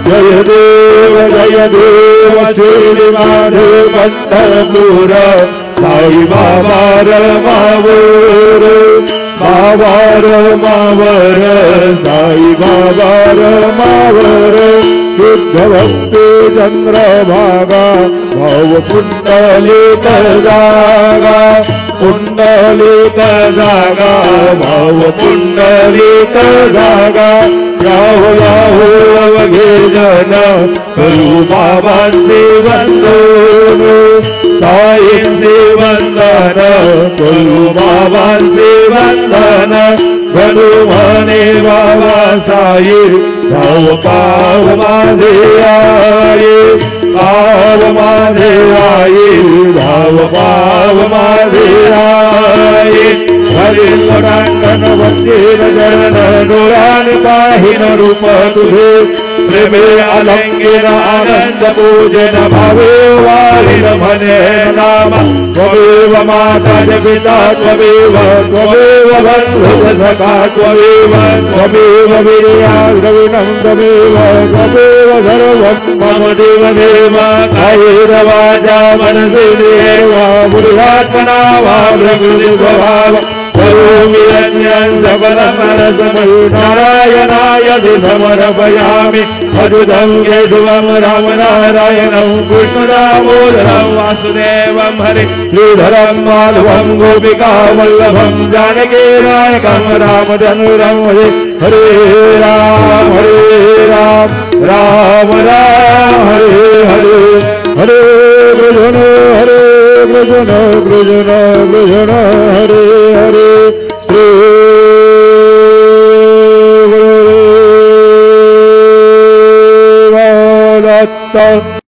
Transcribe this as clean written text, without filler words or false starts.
जय देव श्रीनिवास पंढरपूर साई बाबा रमावर बाबा रमावर साई बाबा रमावर शुद्ध भक्ति चंद्रभागा भाव पुंडलिक जागा पुंडलिक जागा भाव पुंडलिक जागा राहो राहो अवघे जन करू बाबांचे वंदन साईंचे वंदन करू बाबांचे वंदन गणू म्हणे बाबा साई भाव पाव माझे आई पाव माझे आई भाव पाव माझे आई हरी लोटांगण वंदीर चरण डोळ्याने पाहिन रूप तुझे प्रेमे अलंकीन आनंद पूजन भावे वाळीन म्हणे नाम त्वमेव माता पिता त्वमेव त्वमेव बंधु सखा त्वमेव त्वमेव वीर्याग्रविणं त्वमेव त्वमेव सर्वं मम देवदेव कायेरवाचा मनसि देव बुद्ध्यात्मना वा प्रकृति स्वभाव करोमि अन्यं सकलमनसमयि नारायणाय समर्पयामि अद्भुतं केशवं रामनारायणं कृष्णदामोदरं वासुदेवं हरे श्रीधरं माधवं गोपिकावल्लभं जानकीनायकं रामचन्द्रं हरे राम राम राम हरे हरे हरे कृष्ण कृष्ण कृष्ण कृष्ण हरे हरे श्री दत्त।